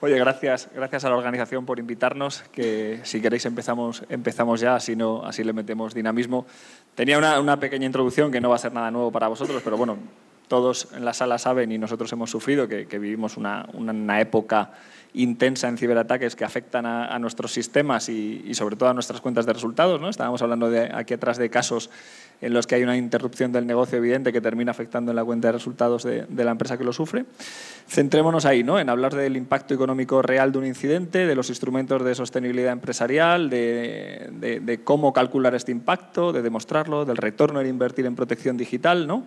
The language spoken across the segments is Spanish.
Oye, gracias a la organización por invitarnos, que si queréis empezamos ya, así le metemos dinamismo. Tenía una pequeña introducción que no va a ser nada nuevo para vosotros, pero bueno, todos en la sala saben y nosotros hemos sufrido que vivimos una época intensa en ciberataques que afectan a nuestros sistemas y sobre todo a nuestras cuentas de resultados, ¿no? Estábamos hablando aquí atrás de casos en los que hay una interrupción del negocio evidente que termina afectando en la cuenta de resultados de la empresa que lo sufre. Centrémonos ahí, ¿no? En hablar del impacto económico real de un incidente, de los instrumentos de sostenibilidad empresarial, de cómo calcular este impacto, de demostrarlo, del retorno en invertir en protección digital, ¿no?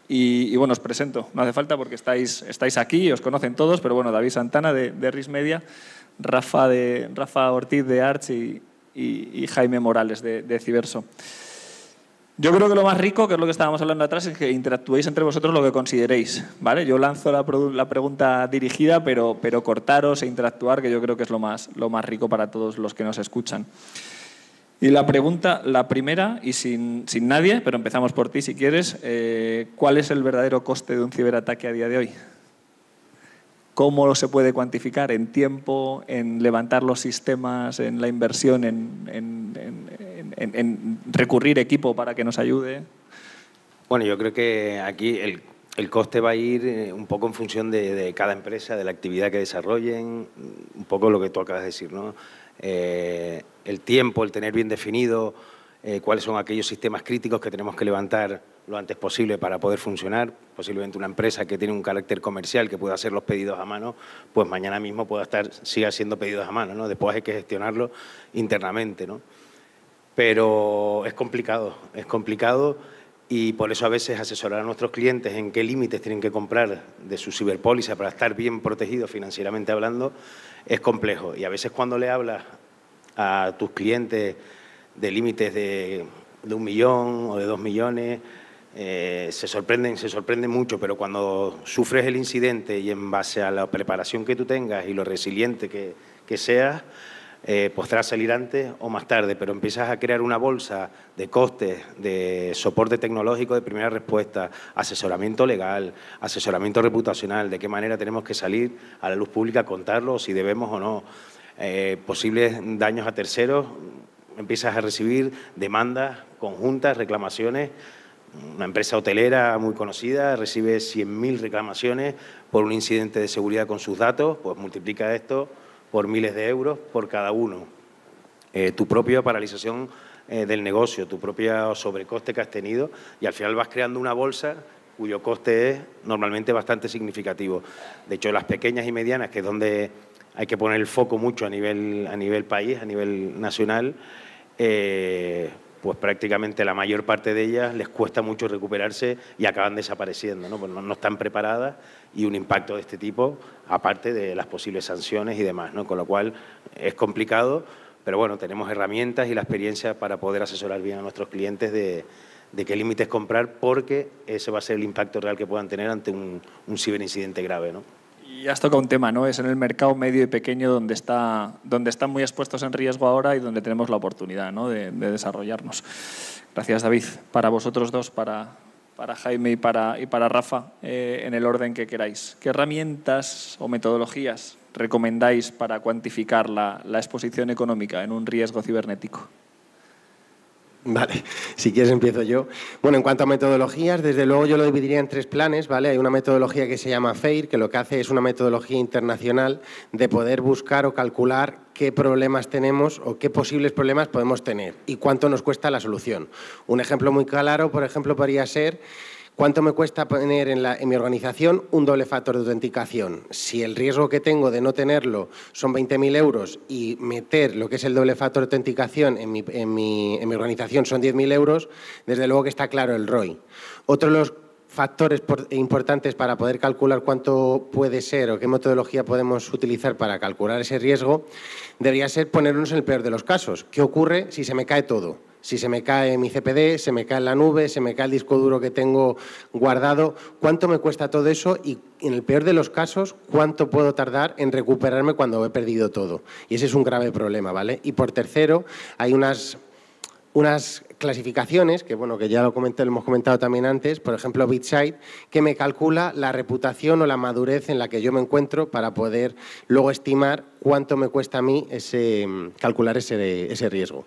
Y bueno, os presento, no hace falta porque estáis aquí, os conocen todos, pero bueno, David Santana de RIS Media, Rafa Ortiz de Arch y Jaime Morales de Civerso. Yo creo que lo más rico, que es lo que estábamos hablando atrás, es que interactuéis entre vosotros lo que consideréis, ¿vale? Yo lanzo la pregunta dirigida, pero cortaros e interactuar, que yo creo que es lo más rico para todos los que nos escuchan. Y la pregunta, la primera, y sin nadie, pero empezamos por ti si quieres, ¿cuál es el verdadero coste de un ciberataque a día de hoy? ¿Cómo se puede cuantificar? ¿En tiempo, en levantar los sistemas, en la inversión, en recurrir equipo para que nos ayude? Bueno, yo creo que aquí el coste va a ir un poco en función de cada empresa, de la actividad que desarrollen, un poco lo que tú acabas de decir, ¿no? El tiempo, el tener bien definido cuáles son aquellos sistemas críticos que tenemos que levantar lo antes posible para poder funcionar. Posiblemente una empresa que tiene un carácter comercial, que pueda hacer los pedidos a mano, pues mañana mismo siga haciendo pedidos a mano, ¿no? Después hay que gestionarlo internamente, ¿no? Pero es complicado y por eso a veces asesorar a nuestros clientes en qué límites tienen que comprar de su ciberpóliza para estar bien protegidos financieramente hablando es complejo. Y a veces cuando le hablas a tus clientes de límites de 1 millón o de 2 millones, se sorprenden mucho, pero cuando sufres el incidente y en base a la preparación que tú tengas y lo resiliente que seas, podrás salir antes o más tarde, pero empiezas a crear una bolsa de costes, de soporte tecnológico de primera respuesta, asesoramiento legal, asesoramiento reputacional, de qué manera tenemos que salir a la luz pública, contarlo, si debemos o no, posibles daños a terceros, empiezas a recibir demandas conjuntas, reclamaciones. Una empresa hotelera muy conocida recibe 100.000 reclamaciones por un incidente de seguridad con sus datos, pues multiplica esto por miles de euros por cada uno. Tu propia paralización del negocio, tu propio sobrecoste que has tenido y al final vas creando una bolsa cuyo coste es normalmente bastante significativo. De hecho, las pequeñas y medianas, que es donde hay que poner el foco mucho a nivel país, a nivel nacional, pues prácticamente la mayor parte de ellas les cuesta mucho recuperarse y acaban desapareciendo, ¿no? Pues no están preparadas y un impacto de este tipo, aparte de las posibles sanciones y demás, ¿no? Con lo cual es complicado, pero bueno, tenemos herramientas y la experiencia para poder asesorar bien a nuestros clientes de qué límites comprar, porque ese va a ser el impacto real que puedan tener ante un ciberincidente grave, ¿no? Y has tocado un tema, ¿no? Es en el mercado medio y pequeño donde están muy expuestos en riesgo ahora y donde tenemos la oportunidad, ¿no? de desarrollarnos. Gracias, David. Para vosotros dos, para Jaime y para Rafa, en el orden que queráis. ¿Qué herramientas o metodologías recomendáis para cuantificar la exposición económica en un riesgo cibernético? Vale, si quieres empiezo yo. Bueno, en cuanto a metodologías, desde luego yo lo dividiría en 3 planes, ¿vale? Hay una metodología que se llama FAIR, que lo que hace es una metodología internacional de poder buscar o calcular qué problemas tenemos o qué posibles problemas podemos tener y cuánto nos cuesta la solución. Un ejemplo muy claro, por ejemplo, podría ser ¿cuánto me cuesta poner en mi organización un doble factor de autenticación? Si el riesgo que tengo de no tenerlo son 20.000 euros y meter lo que es el doble factor de autenticación en mi organización son 10.000 euros, desde luego que está claro el ROI. Otro de los factores importantes para poder calcular cuánto puede ser o qué metodología podemos utilizar para calcular ese riesgo debería ser ponernos en el peor de los casos. ¿Qué ocurre si se me cae todo? Si se me cae mi CPD, se me cae la nube, se me cae el disco duro que tengo guardado, ¿cuánto me cuesta todo eso? Y en el peor de los casos, ¿cuánto puedo tardar en recuperarme cuando he perdido todo? Y ese es un grave problema, ¿vale? Y por tercero, hay unas unas clasificaciones, que bueno, que ya lo hemos comentado también antes, por ejemplo BitSight, que me calcula la reputación o la madurez en la que yo me encuentro para poder luego estimar cuánto me cuesta a mí calcular ese riesgo.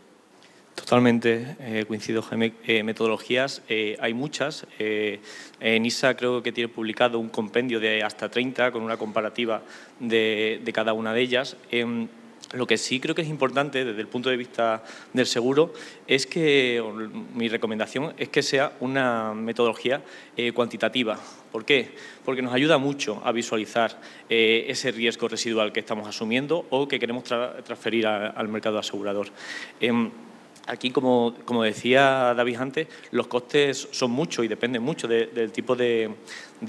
Totalmente, coincido, Jaime. Metodologías hay muchas. NISA creo que tiene publicado un compendio de hasta 30 con una comparativa de cada una de ellas. Lo que sí creo que es importante desde el punto de vista del seguro es que, mi recomendación es que sea una metodología cuantitativa. ¿Por qué? Porque nos ayuda mucho a visualizar ese riesgo residual que estamos asumiendo o que queremos transferir al mercado asegurador. Aquí, como decía David antes, los costes son muchos y dependen mucho del tipo de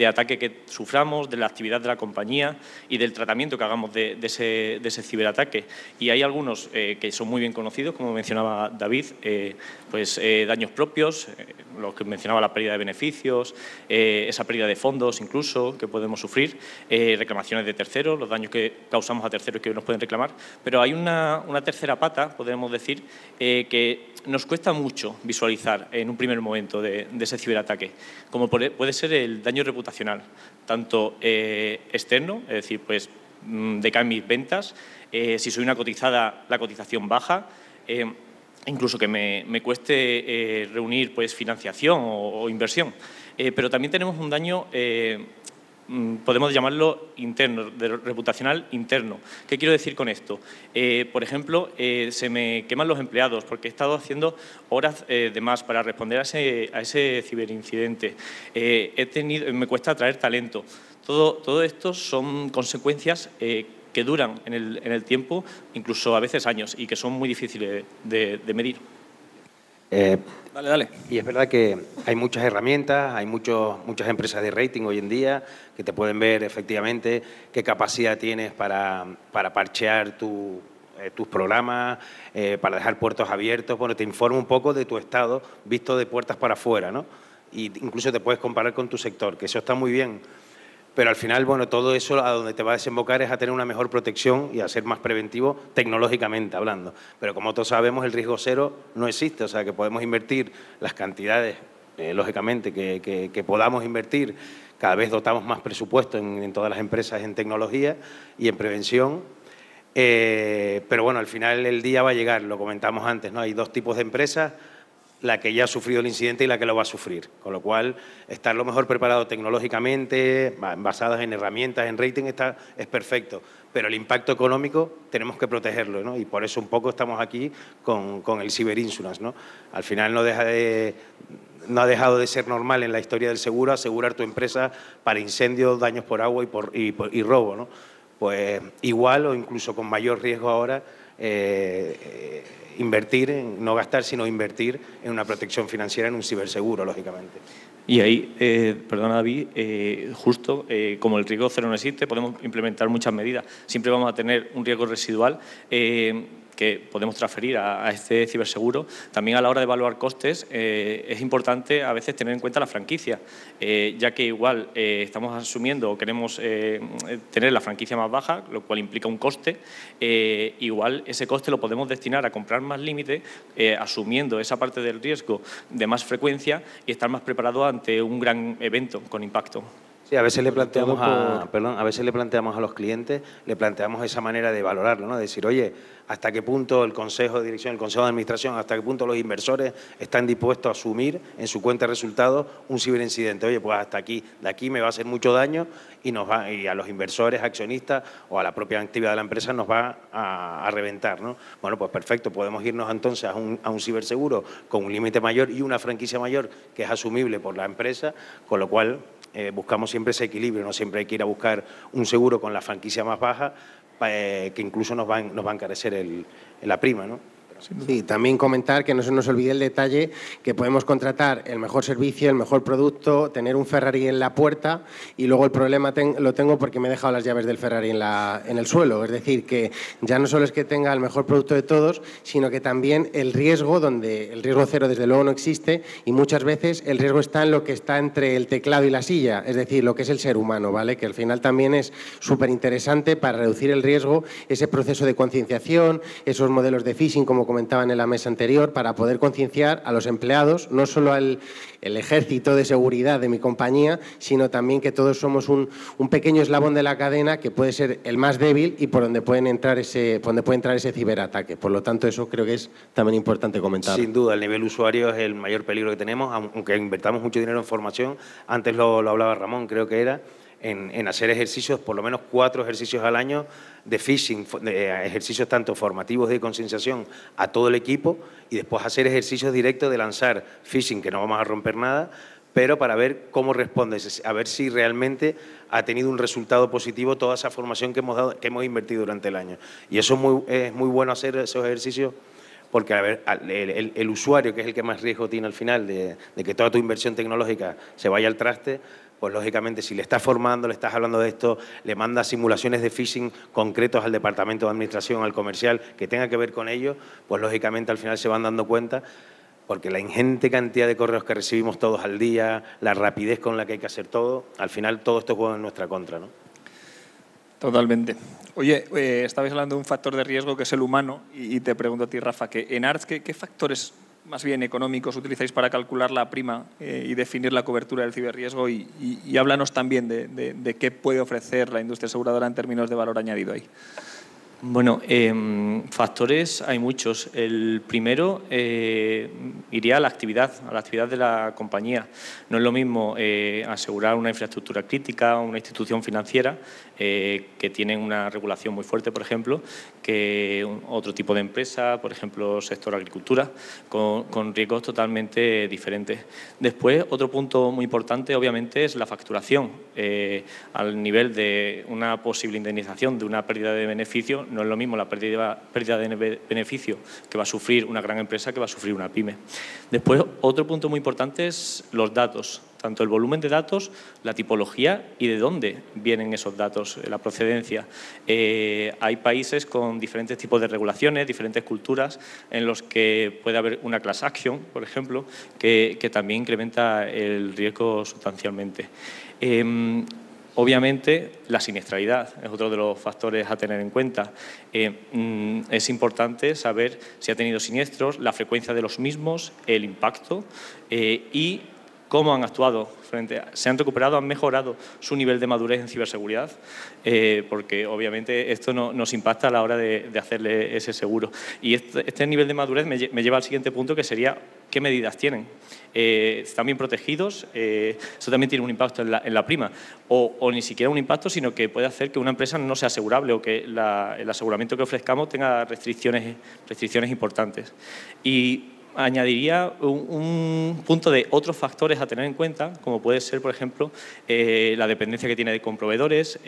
ataque que suframos, de la actividad de la compañía y del tratamiento que hagamos de ese ciberataque. Y hay algunos que son muy bien conocidos, como mencionaba David, daños propios, los que mencionaba la pérdida de beneficios, esa pérdida de fondos incluso que podemos sufrir, reclamaciones de terceros, los daños que causamos a terceros que nos pueden reclamar. Pero hay una tercera pata, podemos decir, que nos cuesta mucho visualizar en un primer momento de ese ciberataque, como puede ser el daño reputacional, tanto externo, es decir, pues decaen mis ventas, si soy una cotizada, la cotización baja, incluso que me cueste reunir pues financiación o inversión. Pero también tenemos un daño podemos llamarlo interno, reputacional interno. ¿Qué quiero decir con esto? Por ejemplo, se me queman los empleados porque he estado haciendo horas de más para responder a ese ciberincidente. Me cuesta atraer talento. Todo esto son consecuencias que duran en el tiempo, incluso a veces años, y que son muy difíciles de medir. Dale. Y es verdad que hay muchas herramientas, hay muchas empresas de rating hoy en día que te pueden ver efectivamente qué capacidad tienes para parchear tus programas, para dejar puertos abiertos. Bueno, te informa un poco de tu estado visto de puertas para afuera, ¿no? Y incluso te puedes comparar con tu sector, que eso está muy bien. Pero al final, bueno, todo eso a donde te va a desembocar es a tener una mejor protección y a ser más preventivo tecnológicamente hablando. Pero como todos sabemos, el riesgo cero no existe, o sea que podemos invertir las cantidades, lógicamente, que podamos invertir. Cada vez dotamos más presupuesto en todas las empresas en tecnología y en prevención. Pero bueno, al final el día va a llegar, lo comentamos antes, ¿no? Hay dos tipos de empresas, la que ya ha sufrido el incidente y la que lo va a sufrir. Con lo cual, estar lo mejor preparado tecnológicamente, basadas en herramientas, en rating, es perfecto. Pero el impacto económico tenemos que protegerlo, ¿no? Y por eso un poco estamos aquí con el cyberinsurance, ¿no? Al final no ha dejado de ser normal en la historia del seguro asegurar tu empresa para incendios, daños por agua y robo, ¿no? Pues igual o incluso con mayor riesgo ahora, invertir, no gastar, sino invertir en una protección financiera, en un ciberseguro, lógicamente. Y ahí, perdona David, justo como el riesgo cero no existe, podemos implementar muchas medidas. Siempre vamos a tener un riesgo residual que podemos transferir a este ciberseguro. También a la hora de evaluar costes es importante a veces tener en cuenta la franquicia, ya que igual estamos asumiendo o queremos tener la franquicia más baja, lo cual implica un coste. Igual ese coste lo podemos destinar a comprar más límite, asumiendo esa parte del riesgo de más frecuencia y estar más preparado ante un gran evento con impacto. Sí, a veces le planteamos a los clientes, le planteamos esa manera de valorarlo, ¿no? De decir, oye, ¿hasta qué punto el Consejo de Dirección, el Consejo de Administración, hasta qué punto los inversores están dispuestos a asumir en su cuenta de resultados un ciberincidente? Oye, pues hasta aquí, de aquí me va a hacer mucho daño y a los inversores, accionistas o a la propia actividad de la empresa nos va a reventar, ¿no? Bueno, pues perfecto, podemos irnos entonces a un ciberseguro con un límite mayor y una franquicia mayor que es asumible por la empresa, con lo cual buscamos siempre ese equilibrio, no siempre hay que ir a buscar un seguro con la franquicia más baja que incluso nos va a encarecer la prima, ¿no? Sí, también comentar que no se nos olvide el detalle que podemos contratar el mejor servicio, el mejor producto, tener un Ferrari en la puerta y luego el problema lo tengo porque me he dejado las llaves del Ferrari en el suelo. Es decir, que ya no solo es que tenga el mejor producto de todos, sino que también el riesgo, donde el riesgo cero desde luego no existe y muchas veces el riesgo está en lo que está entre el teclado y la silla, es decir, lo que es el ser humano, ¿vale? Que al final también es súper interesante para reducir el riesgo, ese proceso de concienciación, esos modelos de phishing como como comentaban en la mesa anterior, para poder concienciar a los empleados, no solo al ejército de seguridad de mi compañía, sino también que todos somos un pequeño eslabón de la cadena que puede ser el más débil y por donde puede entrar ese ciberataque. Por lo tanto, eso creo que es también importante comentar. Sin duda, el nivel usuario es el mayor peligro que tenemos, aunque invertamos mucho dinero en formación. Antes lo hablaba Ramón, creo que era, en hacer ejercicios, por lo menos 4 ejercicios al año de phishing, ejercicios tanto formativos de concienciación a todo el equipo y después hacer ejercicios directos de lanzar phishing, que no vamos a romper nada, pero para ver cómo responde, a ver si realmente ha tenido un resultado positivo toda esa formación que hemos invertido durante el año. Y eso es muy bueno hacer esos ejercicios, porque a ver, el usuario, que es el que más riesgo tiene al final de que toda tu inversión tecnológica se vaya al traste, pues lógicamente si le estás formando, le estás hablando de esto, le mandas simulaciones de phishing concretos al departamento de administración, al comercial, que tenga que ver con ello, pues lógicamente al final se van dando cuenta, porque la ingente cantidad de correos que recibimos todos al día, la rapidez con la que hay que hacer todo, al final todo esto juega en nuestra contra, ¿no? Totalmente. Oye, estabais hablando de un factor de riesgo que es el humano y te pregunto a ti, Rafa, que en Arch, ¿qué factores más bien económicos utilizáis para calcular la prima y definir la cobertura del ciberriesgo? Y háblanos también de qué puede ofrecer la industria aseguradora en términos de valor añadido ahí. Bueno, factores hay muchos. El primero iría a la actividad de la compañía. No es lo mismo asegurar una infraestructura crítica, una institución financiera que tienen una regulación muy fuerte, por ejemplo, que otro tipo de empresa, por ejemplo, sector agricultura, con riesgos totalmente diferentes. Después, otro punto muy importante, obviamente, es la facturación. Al nivel de una posible indemnización de una pérdida de beneficio, no es lo mismo la pérdida de beneficio que va a sufrir una gran empresa que va a sufrir una pyme. Después, otro punto muy importante es los datos, tanto el volumen de datos, la tipología y de dónde vienen esos datos, la procedencia. Hay países con diferentes tipos de regulaciones, diferentes culturas, en los que puede haber una class action, por ejemplo, que también incrementa el riesgo sustancialmente. Obviamente, la siniestralidad es otro de los factores a tener en cuenta. Es importante saber si ha tenido siniestros, la frecuencia de los mismos, el impacto y cómo han actuado se han recuperado, han mejorado su nivel de madurez en ciberseguridad, porque obviamente esto nos impacta a la hora de hacerle ese seguro. Y este nivel de madurez me lleva al siguiente punto, que sería qué medidas tienen. ¿Están bien protegidos? Eso también tiene un impacto en la prima. O ni siquiera un impacto, sino que puede hacer que una empresa no sea asegurable o que el aseguramiento que ofrezcamos tenga restricciones importantes. Y añadiría un punto de otros factores a tener en cuenta, como puede ser, por ejemplo, la dependencia que tiene con proveedores,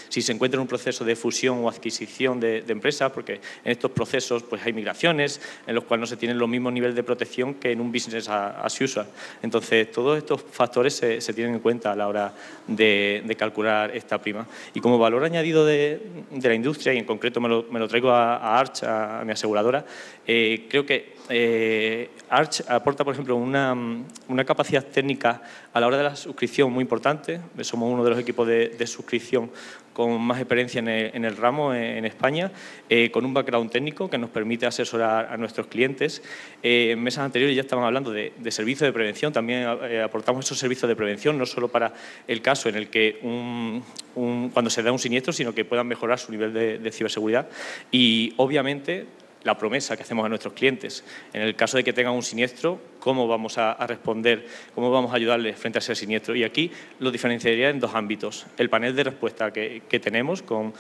si se encuentra en un proceso de fusión o adquisición de empresas, porque en estos procesos pues, hay migraciones en los cuales no se tiene los mismos niveles de protección que en un business as usual. Entonces, todos estos factores se tienen en cuenta a la hora de calcular esta prima. Y como valor añadido de la industria, y en concreto me lo traigo a Arch, a mi aseguradora, creo que Arch aporta, por ejemplo, una capacidad técnica a la hora de la suscripción muy importante. Somos uno de los equipos de suscripción con más experiencia en el ramo en España, con un background técnico que nos permite asesorar a nuestros clientes. En mesas anteriores ya estaban hablando de servicios de prevención. También aportamos esos servicios de prevención, no solo para el caso en el que cuando se da un siniestro, sino que puedan mejorar su nivel de ciberseguridad. Y, obviamente, la promesa que hacemos a nuestros clientes. En el caso de que tengan un siniestro, ¿cómo vamos a responder? ¿Cómo vamos a ayudarles frente a ese siniestro? Y aquí lo diferenciaría en 2 ámbitos. El panel de respuesta que tenemos con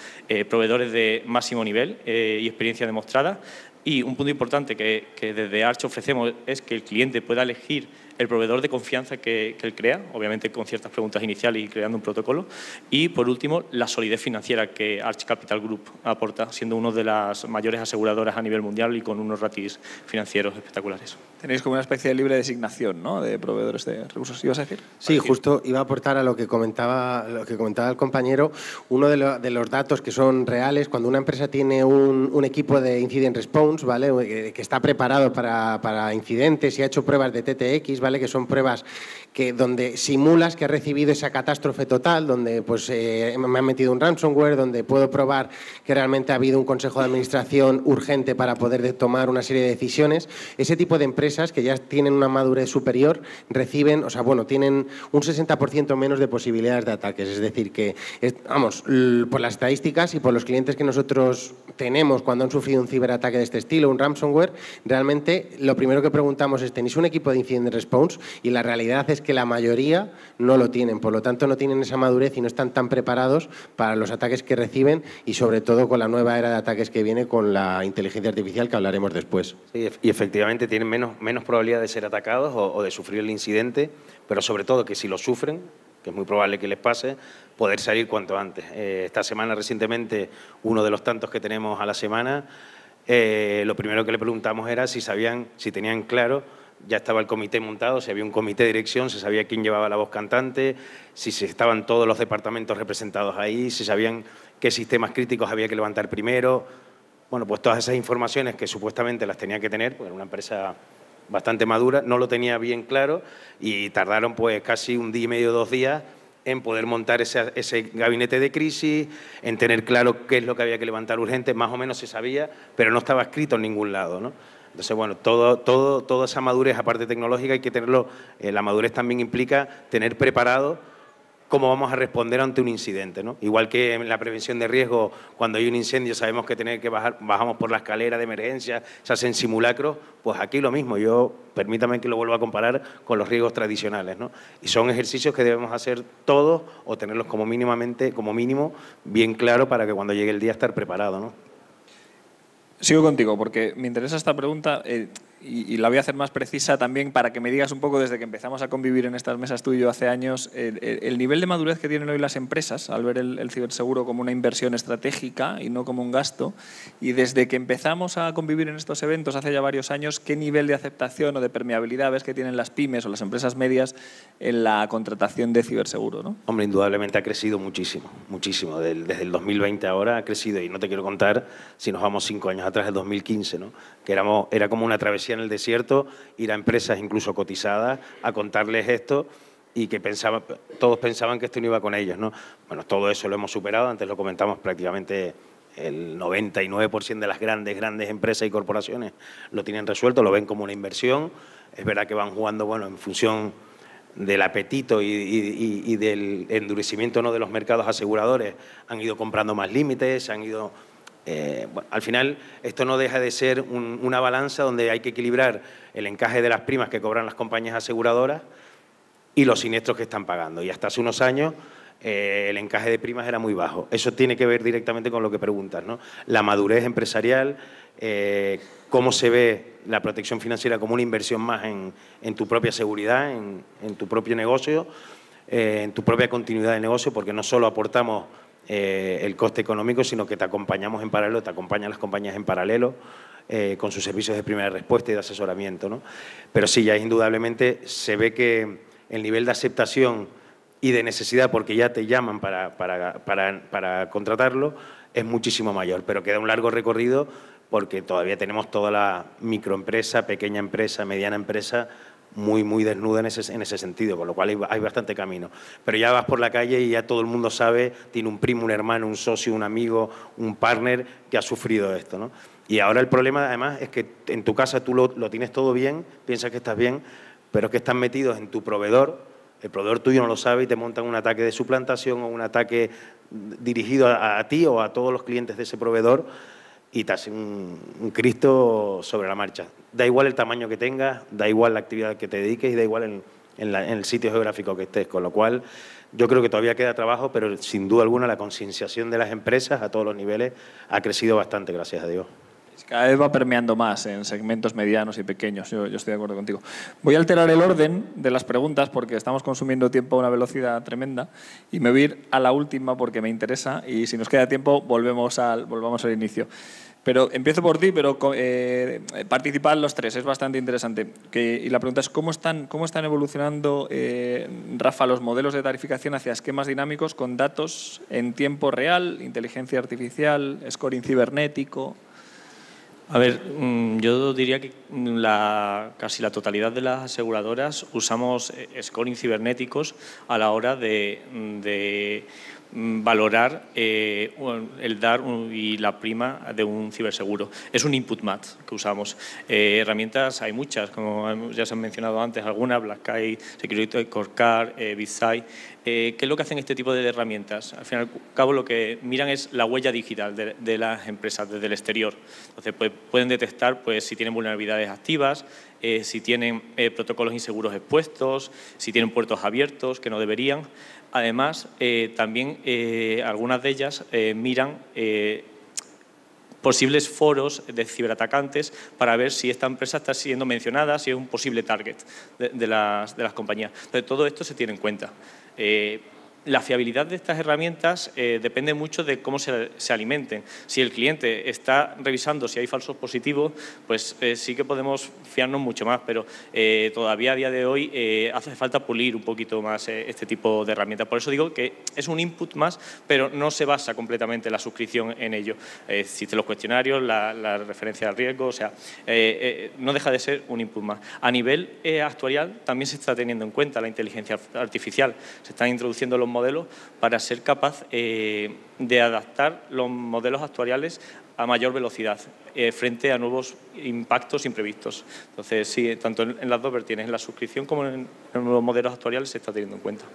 proveedores de máximo nivel y experiencia demostrada. Y un punto importante que desde Arch ofrecemos es que el cliente pueda elegir el proveedor de confianza que él crea, obviamente con ciertas preguntas iniciales y creando un protocolo. Y, por último, la solidez financiera que Arch Capital Group aporta, siendo una de las mayores aseguradoras a nivel mundial y con unos ratios financieros espectaculares. Tenéis como una especie de libre designación, ¿no?, de proveedores de recursos. ¿Ibas a decir? Sí, justo iba a aportar a lo que comentaba el compañero. Uno de los datos que son reales, cuando una empresa tiene un equipo de incident response, ¿vale?, que está preparado para incidentes y ha hecho pruebas de TTX, ¿vale?, que son pruebas donde simulas que has recibido esa catástrofe total, donde pues, me han metido un ransomware, donde puedo probar que realmente ha habido un consejo de administración urgente para poder tomar una serie de decisiones. Ese tipo de empresas que ya tienen una madurez superior reciben, tienen un 60% menos de posibilidades de ataques. Es decir, que, por las estadísticas y por los clientes que nosotros tenemos cuando han sufrido un ciberataque de este estilo, un ransomware, realmente lo primero que preguntamos es: ¿tenéis un equipo de incident response? Y la realidad es que la mayoría no lo tienen, por lo tanto no tienen esa madurez y no están tan preparados para los ataques que reciben, y sobre todo con la nueva era de ataques que viene con la inteligencia artificial, que hablaremos después. Sí, y efectivamente tienen menos probabilidad de ser atacados o de sufrir el incidente, pero sobre todo que si lo sufren, que es muy probable que les pase, poder salir cuanto antes. Esta semana, recientemente, uno de los tantos que tenemos a la semana, lo primero que le preguntamos era si tenían claro, ya estaba el comité montado, si había un comité de dirección, se sabía quién llevaba la voz cantante, si estaban todos los departamentos representados ahí, si sabían qué sistemas críticos había que levantar primero. Bueno, pues todas esas informaciones que supuestamente las tenía que tener, porque era una empresa bastante madura, no lo tenía bien claro y tardaron pues casi un día y medio, 2 días en poder montar ese gabinete de crisis, en tener claro qué es lo que había que levantar urgente. Más o menos se sabía, pero no estaba escrito en ningún lado, ¿no? Entonces, bueno, toda esa madurez, aparte tecnológica, hay que tenerlo. La madurez también implica tener preparado cómo vamos a responder ante un incidente, ¿no? Igual que en la prevención de riesgo, cuando hay un incendio sabemos que bajamos por la escalera de emergencia, se hacen simulacros, pues aquí lo mismo. Permítame que lo vuelva a comparar con los riesgos tradicionales, ¿no? Y son ejercicios que debemos hacer todos o tenerlos como mínimo bien claro para que cuando llegue el día estar preparado, ¿no? Sigo contigo porque me interesa esta pregunta y la voy a hacer más precisa también para que me digas un poco, desde que empezamos a convivir en estas mesas tú y yo hace años, el nivel de madurez que tienen hoy las empresas al ver el ciberseguro como una inversión estratégica y no como un gasto, y desde que empezamos a convivir en estos eventos hace ya varios años, ¿qué nivel de aceptación o de permeabilidad ves que tienen las pymes o las empresas medias en la contratación de ciberseguro, ¿no? Hombre, indudablemente ha crecido muchísimo, muchísimo. Desde el 2020 ahora ha crecido, y no te quiero contar si nos vamos 5 años atrás, del 2015, ¿no? Que era como una travesía en el desierto, ir a empresas incluso cotizadas a contarles esto y que todos pensaban que esto no iba con ellos, ¿no? Bueno, todo eso lo hemos superado. Antes lo comentamos, prácticamente el 99% de las grandes empresas y corporaciones lo tienen resuelto, lo ven como una inversión. Es verdad que van jugando, bueno, en función del apetito y del endurecimiento, ¿no?, de los mercados aseguradores, han ido comprando más límites, han ido... al final, esto no deja de ser una balanza donde hay que equilibrar el encaje de las primas que cobran las compañías aseguradoras y los siniestros que están pagando. Y hasta hace unos años el encaje de primas era muy bajo. Eso tiene que ver directamente con lo que preguntas, ¿no? La madurez empresarial, cómo se ve la protección financiera como una inversión más en tu propia seguridad, en tu propio negocio, en tu propia continuidad de negocio, porque no solo aportamos el coste económico, sino que te acompañamos en paralelo, te acompañan las compañías en paralelo con sus servicios de primera respuesta y de asesoramiento, ¿no? Pero sí, ya indudablemente se ve que el nivel de aceptación y de necesidad, porque ya te llaman para contratarlo, es muchísimo mayor, pero queda un largo recorrido porque todavía tenemos toda la microempresa, pequeña empresa, mediana empresa muy desnuda en ese sentido, con lo cual hay bastante camino. Pero ya vas por la calle y ya todo el mundo sabe, tiene un primo, un hermano, un socio, un amigo, un partner que ha sufrido esto, ¿no? Y ahora el problema, además, es que en tu casa tú lo tienes todo bien, piensas que estás bien, pero es que están metidos en tu proveedor, el proveedor tuyo no lo sabe y te montan un ataque de suplantación o un ataque dirigido a ti o a todos los clientes de ese proveedor, y te hace un Cristo sobre la marcha. Da igual el tamaño que tengas, da igual la actividad que te dediques y da igual en el sitio geográfico que estés. Con lo cual, yo creo que todavía queda trabajo, pero sin duda alguna la concienciación de las empresas a todos los niveles ha crecido bastante, gracias a Dios. Cada vez va permeando más en segmentos medianos y pequeños, yo estoy de acuerdo contigo. Voy a alterar el orden de las preguntas porque estamos consumiendo tiempo a una velocidad tremenda y me voy a ir a la última porque me interesa, y si nos queda tiempo volvemos al inicio. Pero empiezo por ti, pero participad los tres, es bastante interesante. Y la pregunta es, ¿cómo están evolucionando, Rafa, los modelos de tarificación hacia esquemas dinámicos con datos en tiempo real, inteligencia artificial, scoring cibernético? A ver, yo diría que casi la totalidad de las aseguradoras usamos scoring cibernéticos a la hora de valorar el DAR y la prima de un ciberseguro. Es un input mat que usamos. Herramientas hay muchas, como ya se han mencionado antes, algunas, BlackSky, Security Scorecard, BitSight. ¿Qué es lo que hacen este tipo de herramientas? Al fin y al cabo lo que miran es la huella digital de las empresas desde el exterior. Entonces pueden detectar si tienen vulnerabilidades activas, si tienen protocolos inseguros expuestos, si tienen puertos abiertos que no deberían. Además, también algunas de ellas miran posibles foros de ciberatacantes para ver si esta empresa está siendo mencionada, si es un posible target de las compañías. Entonces, todo esto se tiene en cuenta. La fiabilidad de estas herramientas depende mucho de cómo se alimenten. Si el cliente está revisando si hay falsos positivos, pues sí que podemos fiarnos mucho más, pero todavía a día de hoy hace falta pulir un poquito más este tipo de herramientas. Por eso digo que es un input más, pero no se basa completamente la suscripción en ello. Existen los cuestionarios, la referencia al riesgo, o sea, no deja de ser un input más. A nivel actuarial también se está teniendo en cuenta la inteligencia artificial. Se están introduciendo los modelos para ser capaz de adaptar los modelos actuariales a mayor velocidad frente a nuevos impactos imprevistos. Entonces, sí, tanto en las dos vertientes, en la suscripción como en los modelos actuariales se está teniendo en cuenta.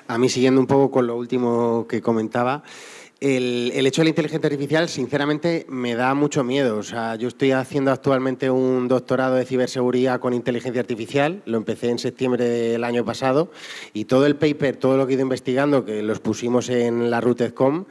A mí, siguiendo un poco con lo último que comentaba, el hecho de la inteligencia artificial, sinceramente, me da mucho miedo. O sea, yo estoy haciendo actualmente un doctorado de ciberseguridad con inteligencia artificial. Lo empecé en septiembre del año pasado y todo el paper, todo lo que he ido investigando, que los pusimos en la RUTECOM,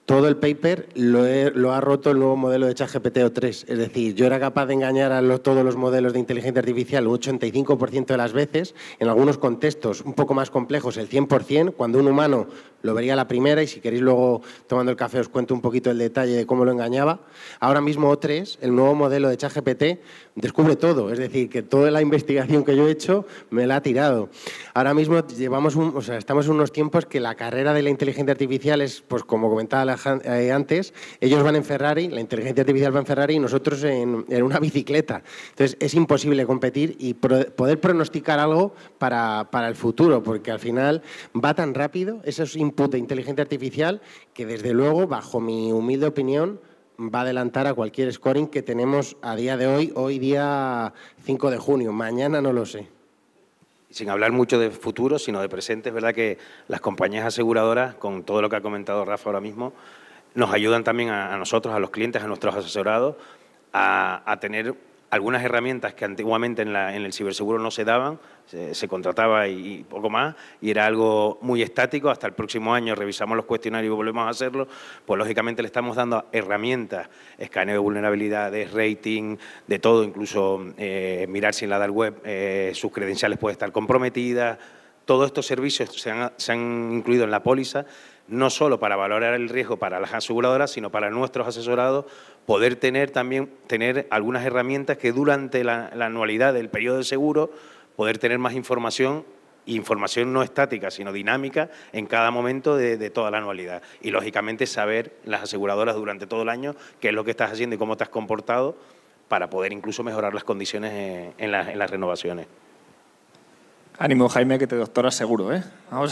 todo el paper lo ha roto el nuevo modelo de ChatGPT O3. Es decir, yo era capaz de engañar a todos los modelos de inteligencia artificial un 85% de las veces, en algunos contextos un poco más complejos el 100%, cuando un humano lo vería a la primera, y si queréis luego, tomando el café, os cuento un poquito el detalle de cómo lo engañaba. Ahora mismo O3, el nuevo modelo de ChatGPT, descubre todo. Es decir, que toda la investigación que yo he hecho me la ha tirado. Ahora mismo estamos en unos tiempos que la carrera de la inteligencia artificial es, pues como comentaba antes, ellos van en Ferrari, la inteligencia artificial va en Ferrari y nosotros en una bicicleta. Entonces, es imposible competir y poder pronosticar algo para el futuro, porque al final va tan rápido esos inputs de inteligencia artificial que, desde luego, bajo mi humilde opinión, va a adelantar a cualquier scoring que tenemos a día de hoy día 5 de junio. Mañana no lo sé. Sin hablar mucho de futuro, sino de presente, es verdad que las compañías aseguradoras, con todo lo que ha comentado Rafa ahora mismo, nos ayudan también a nosotros, a los clientes, a nuestros asesorados, a tener algunas herramientas que antiguamente en el ciberseguro no se daban, se contrataba y poco más, y era algo muy estático. Hasta el próximo año revisamos los cuestionarios y volvemos a hacerlo. Pues lógicamente le estamos dando herramientas, escaneo de vulnerabilidades, rating, de todo, incluso mirar si en la dark web sus credenciales pueden estar comprometidas. Todos estos servicios se han incluido en la póliza, no solo para valorar el riesgo para las aseguradoras, sino para nuestros asesorados, poder tener algunas herramientas que durante la anualidad del periodo de seguro, poder tener más información no estática, sino dinámica en cada momento de toda la anualidad. Y, lógicamente, saber las aseguradoras durante todo el año qué es lo que estás haciendo y cómo te has comportado para poder incluso mejorar las condiciones en las renovaciones. Ánimo, Jaime, que te doctoras seguro, ¿eh? Vamos.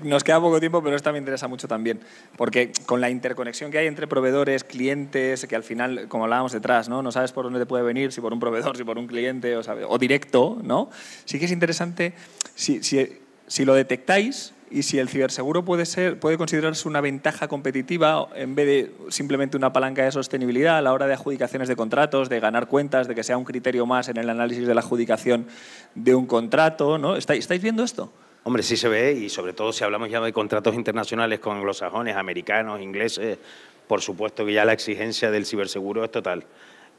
Nos queda poco tiempo, pero esto me interesa mucho también, porque con la interconexión que hay entre proveedores, clientes, que al final, como hablábamos detrás, ¿no? No sabes por dónde te puede venir, si por un proveedor, si por un cliente, o directo, ¿no? Sí que es interesante si lo detectáis y si el ciberseguro puede considerarse una ventaja competitiva en vez de simplemente una palanca de sostenibilidad a la hora de adjudicaciones de contratos, de ganar cuentas, de que sea un criterio más en el análisis de la adjudicación de un contrato, ¿no? ¿Estáis viendo esto? Hombre, sí se ve, y sobre todo si hablamos ya de contratos internacionales con anglosajones, americanos, ingleses, por supuesto que ya la exigencia del ciberseguro es total.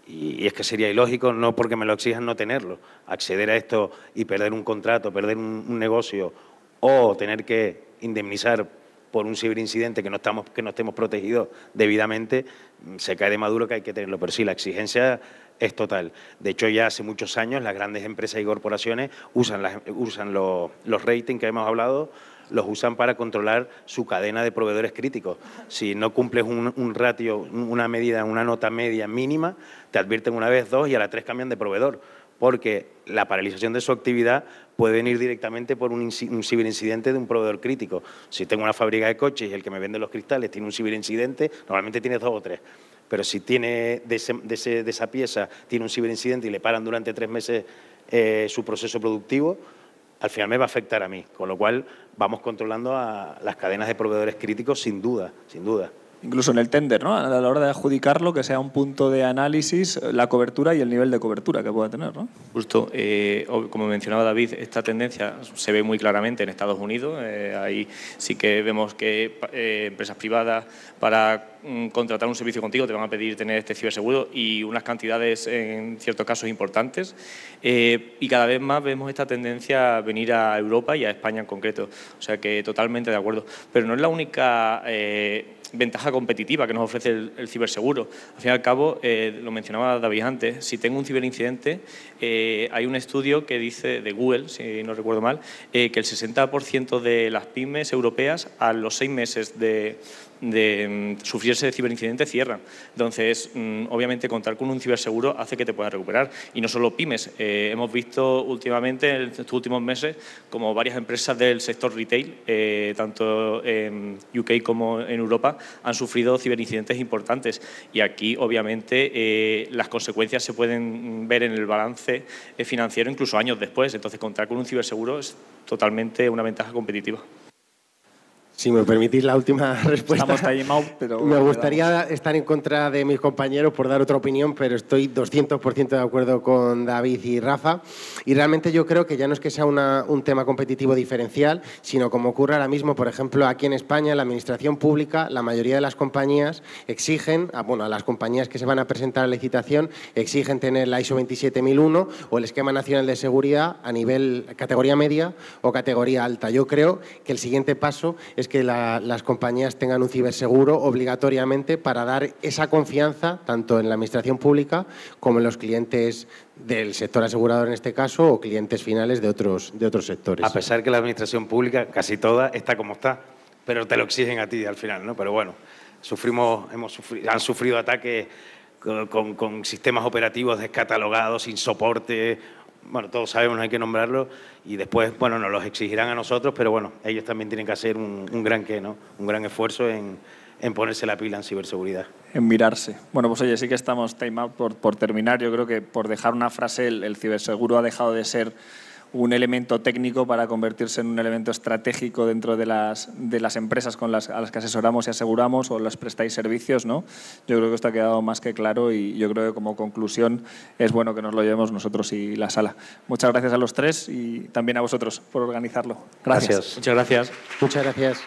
Y es que sería ilógico, no porque me lo exijan, no tenerlo. Acceder a esto y perder un contrato, perder un negocio o tener que indemnizar por un ciberincidente que no estemos protegidos debidamente, se cae de maduro que hay que tenerlo. Pero sí, la exigencia es total. De hecho, ya hace muchos años las grandes empresas y corporaciones usan los ratings que hemos hablado, los usan para controlar su cadena de proveedores críticos. Si no cumples un ratio, una medida, una nota media mínima, te advierten una vez, dos y a la tres cambian de proveedor, porque la paralización de su actividad puede venir directamente por un ciberincidente de un proveedor crítico. Si tengo una fábrica de coches y el que me vende los cristales tiene un ciberincidente, normalmente tiene 2 o 3. Pero si tiene de esa pieza tiene un ciberincidente y le paran durante 3 meses su proceso productivo, al final me va a afectar a mí. Con lo cual vamos controlando a las cadenas de proveedores críticos sin duda, sin duda. Incluso en el tender, ¿no? A la hora de adjudicarlo, que sea un punto de análisis, la cobertura y el nivel de cobertura que pueda tener, ¿no? Justo, como mencionaba David, esta tendencia se ve muy claramente en Estados Unidos. Ahí sí que vemos que empresas privadas para contratar un servicio contigo te van a pedir tener este ciberseguro y unas cantidades en ciertos casos importantes. Y cada vez más vemos esta tendencia a venir a Europa y a España en concreto. O sea que totalmente de acuerdo. Pero no es la única ventaja competitiva que nos ofrece el ciberseguro. Al fin y al cabo, lo mencionaba David antes, si tengo un ciberincidente, hay un estudio que dice, de Google, si no recuerdo mal, que el 60% de las pymes europeas a los 6 meses de sufrir ese ciberincidente cierran. Entonces, obviamente, contar con un ciberseguro hace que te puedas recuperar. Y no solo pymes. Hemos visto últimamente, en estos últimos meses, como varias empresas del sector retail, tanto en UK como en Europa, han sufrido ciberincidentes importantes. Y aquí, obviamente, las consecuencias se pueden ver en el balance financiero incluso años después. Entonces, contar con un ciberseguro es totalmente una ventaja competitiva. Si me permitís la última respuesta. Estamos time out, pero me gustaría estar en contra de mis compañeros por dar otra opinión, pero estoy 200% de acuerdo con David y Rafa. Y realmente yo creo que ya no es que sea un tema competitivo diferencial, sino como ocurre ahora mismo, por ejemplo, aquí en España, la administración pública, la mayoría de las compañías exigen, a las compañías que se van a presentar a la licitación, exigen tener la ISO 27001 o el Esquema Nacional de Seguridad a nivel categoría media o categoría alta. Yo creo que el siguiente paso es que las compañías tengan un ciberseguro obligatoriamente para dar esa confianza tanto en la administración pública como en los clientes del sector asegurador en este caso o clientes finales de otros sectores. A pesar que la administración pública, casi toda, está como está, pero te lo exigen a ti al final, ¿no? Pero bueno, han sufrido ataques con sistemas operativos descatalogados, sin soporte. Bueno, todos sabemos, no hay que nombrarlo, y después, bueno, nos los exigirán a nosotros, pero bueno, ellos también tienen que hacer un gran esfuerzo en ponerse la pila en ciberseguridad. En mirarse. Bueno, pues oye, sí que estamos time out por terminar. Yo creo que por dejar una frase, el ciberseguro ha dejado de ser un elemento técnico para convertirse en un elemento estratégico dentro de las empresas a las que asesoramos y aseguramos o les prestáis servicios, ¿no? Yo creo que esto ha quedado más que claro y yo creo que como conclusión es bueno que nos lo llevemos nosotros y la sala. Muchas gracias a los tres y también a vosotros por organizarlo. Gracias. Muchas gracias. Muchas gracias.